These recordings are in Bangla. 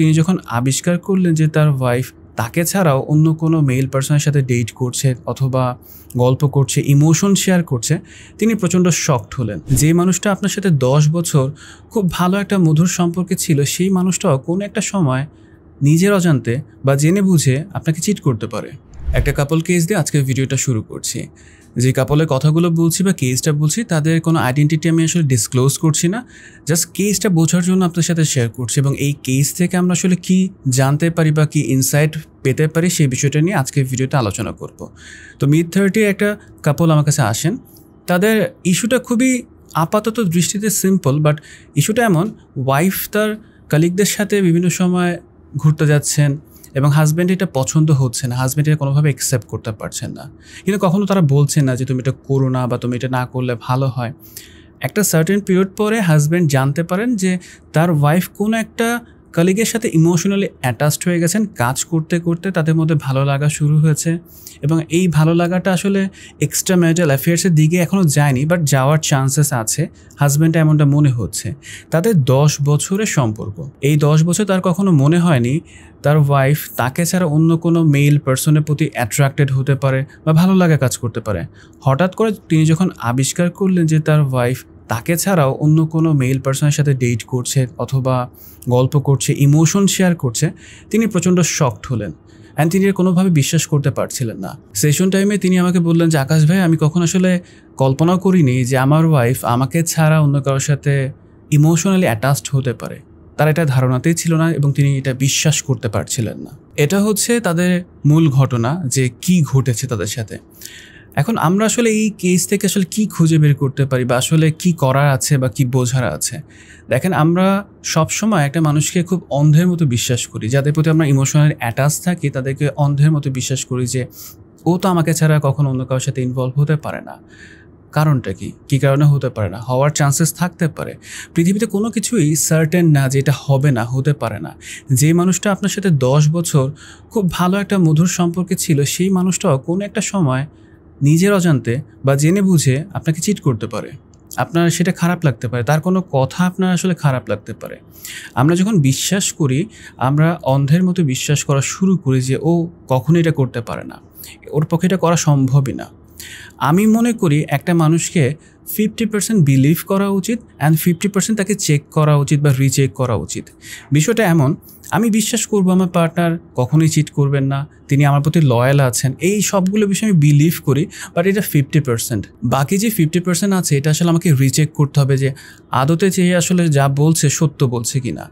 তিনি যখন আবিষ্কার করলেন যে তার ওয়াইফ তাকে ছাড়াও অন্য কোনো মেল পার্সনের সাথে ডেট করছে অথবা গল্প করছে, ইমোশন শেয়ার করছে, তিনি প্রচণ্ড শকড হলেন। যে মানুষটা আপনার সাথে 10 বছর খুব ভালো একটা মধুর সম্পর্কে ছিল, সেই মানুষটাও কোনো একটা সময় নিজের অজান্তে বা জেনে বুঝে আপনাকে চিট করতে পারে। একটা কাপল কেস দিয়ে আজকের ভিডিওটা শুরু করছি। যে কাপলের কথাগুলো বলছি বা কেসটা বলছি, তাদের কোনো আইডেন্টিটি আমি আসলে ডিসক্লোজ করছি না, জাস্ট কেসটা বোঝার জন্য আপনার সাথে শেয়ার করছি এবং এই কেস থেকে আমরা আসলে কি জানতে পারি বা কি ইনসাইট পেতে পারি সেই বিষয়টা নিয়ে আজকের ভিডিওতে আলোচনা করব। তো মিড-30 একটা কাপল আমার কাছে আসেন। তাদের ইস্যুটা খুবই আপাতত দৃষ্টিতে সিম্পল, বাট ইস্যুটা এমন, ওয়াইফ তার কালিগদের সাথে বিভিন্ন সময় ঘুরতে যাচ্ছেন এবং হাজব্যান্ড এটা পছন্দ হচ্ছে না, হাজব্যান্ড এটা কোনোভাবে অ্যাকসেপ্ট করতে পারছেন না, কিন্তু কখনো তারা বলছেন না যে তুমি এটা করো না বা তুমি এটা না করলে ভালো হয়। একটা সার্টেন পিরিয়ড পরে হাজব্যান্ড জানতে পারেন যে তার ওয়াইফ কোনো একটা কলিগের সাথে ইমোশনালি অ্যাটাচড হয়ে গেছেন। কাজ করতে করতে তাদের মধ্যে ভালো লাগা শুরু হয়েছে এবং এই ভালো লাগাটা আসলে এক্সট্রা ম্যারিটাল অ্যাফেয়ার্সের দিকে এখনও যায়নি, বাট যাওয়ার চান্সেস আছে। হাজব্যান্ড এমনটা মনে হচ্ছে। তাদের 10 বছরের সম্পর্ক, এই 10 বছর তার কখনো মনে হয়নি তার ওয়াইফ তাকে ছাড়া অন্য কোনো মেল পার্সনের প্রতি অ্যাট্রাক্টেড হতে পারে বা ভালো লাগা কাজ করতে পারে। হঠাৎ করে তিনি যখন আবিষ্কার করলেন যে তার ওয়াইফ তাকে ছাড়াও অন্য কোনো মেল পার্সনের সাথে ডেট করছে অথবা গল্প করছে, ইমোশন শেয়ার করছে, তিনি প্রচণ্ড শকড হলেন অ্যান্ড তিনি কোনোভাবে বিশ্বাস করতে পারছিলেন না। সেশন টাইমে তিনি আমাকে বললেন যে আকাশ ভাই, আমি কখন আসলে কল্পনাও করিনি যে আমার ওয়াইফ আমাকে ছাড়া অন্য কারোর সাথে ইমোশনালি অ্যাটাচড হতে পারে। তার এটা ধারণাতেই ছিল না এবং তিনি এটা বিশ্বাস করতে পারছিলেন না। এটা হচ্ছে তাদের মূল ঘটনা যে কি ঘটেছে তাদের সাথে। এখন আমরা আসলে এই কেস থেকে আসলে কি খুঁজে বের করতে পারি বা আসলে কি করার আছে বা কি বোঝার আছে। দেখেন, আমরা সবসময় একটা মানুষকে খুব অন্ধের মতো বিশ্বাস করি, যাদের প্রতি আমরা ইমোশনাল অ্যাটাচ থাকি তাদেরকে অন্ধের মতো বিশ্বাস করি যে ও তো আমাকে ছাড়া কখনো অন্য কারোর সাথে ইনভলভ হতে পারে না। কারণটা কি কারণে হতে পারে না? হওয়ার চান্সেস থাকতে পারে। পৃথিবীতে কোনো কিছুই সার্টেন না যে এটা হবে না, হতে পারে না। যে মানুষটা আপনার সাথে 10 বছর খুব ভালো একটা মধুর সম্পর্কে ছিল, সেই মানুষটাও কোনো একটা সময় নিজের অজান্তে বা জেনে বুঝে আপনাকে চিট করতে পারে। আপনার সেটা খারাপ লাগতে পারে, তার কোনো কথা আপনার আসলে খারাপ লাগতে পারে। আমরা যখন বিশ্বাস করি, আমরা অন্ধের মতো বিশ্বাস করা শুরু করি যে ও কখনো এটা করতে পারে না, ওর পক্ষে এটা করা সম্ভবই না। আমি মনে করি একটা মানুষকে 50% বিলিভ করা উচিত অ্যান্ড 50% তাকে চেক করা উচিত বা রিচেক করা উচিত। বিষয়টা এমন, আমি বিশ্বাস করব আমার পার্টনার কখনোই চিট করবেন না, তিনি আমার প্রতি লয়াল আছেন, এই সবগুলো বিষয়ে আমি বিলিভ করি, বাট এটা 50%। বাকি যে 50% আছে এটা আসলে আমাকে রিচেক করতে হবে যে আদতে চেয়ে আসলে যা বলছে সত্য বলছে কিনা।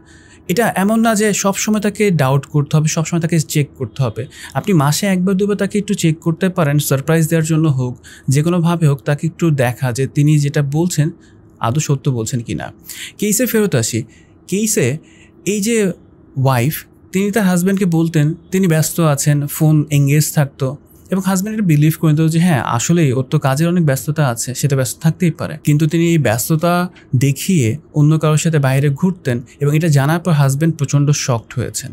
এটা এমন না যে সবসময় তাকে ডাউট করতে হবে, সবসময় তাকে চেক করতে হবে। আপনি মাসে একবার দুবার তাকে একটু চেক করতে পারেন, সারপ্রাইজ দেওয়ার জন্য হোক, যে কোনোভাবে হোক, তাকে একটু দেখা যে তিনি যেটা বলছেন আদৌ সত্য বলছেন কি না। কেসে ফেরত আসি। কেসে এই যে ওয়াইফ, তিনি তার হাজব্যান্ডকে বলতেন তিনি ব্যস্ত আছেন, ফোন এঙ্গেজ থাকতো এবং হাজব্যান্ড এটা বিলিভ করে নিত যে হ্যাঁ আসলেই ওর তো কাজের অনেক ব্যস্ততা আছে, সেটা ব্যস্ত থাকতেই পারে। কিন্তু তিনি এই ব্যস্ততা দেখিয়ে অন্য কারোর সাথে বাইরে ঘুরতেন এবং এটা জানার পর হাজব্যান্ড প্রচণ্ড শকড হয়েছেন।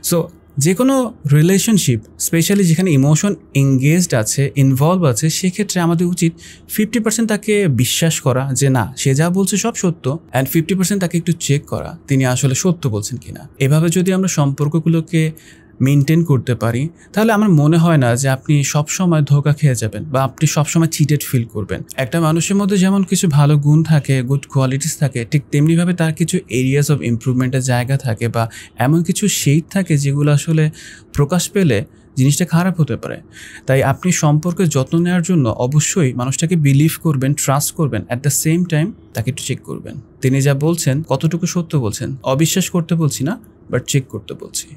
সো যে কোনো রিলেশনশিপ, স্পেশালি যেখানে ইমোশন এঙ্গেজড আছে, ইনভলভ আছে, সেক্ষেত্রে আমাদের উচিত 50% তাকে বিশ্বাস করা যে না সে যা বলছে সব সত্য, অ্যান্ড 50% তাকে একটু চেক করা তিনি আসলে সত্য বলছেন কিনা। এভাবে যদি আমরা সম্পর্কগুলোকে মেনটেন করতে পারি, তাহলে আমার মনে হয় না যে আপনি সবসময় ধোঁকা খেয়ে যাবেন বা আপনি সবসময় চিটেড ফিল করবেন। একটা মানুষের মধ্যে যেমন কিছু ভালো গুণ থাকে, গুড কোয়ালিটিস থাকে, ঠিক তেমনিভাবে তার কিছু এরিয়াস অফ ইমপ্রুভমেন্টের জায়গা থাকে বা এমন কিছু শেড থাকে যেগুলো আসলে প্রকাশ পেলে জিনিসটা খারাপ হতে পারে। তাই আপনি সম্পর্কের যত্ন নেওয়ার জন্য অবশ্যই মানুষটাকে বিলিভ করবেন, ট্রাস্ট করবেন, অ্যাট দ্য সেম টাইম তাকে একটু চেক করবেন তিনি যা বলছেন কতটুকু সত্য বলছেন। অবিশ্বাস করতে বলছি না, বাট চেক করতে বলছি।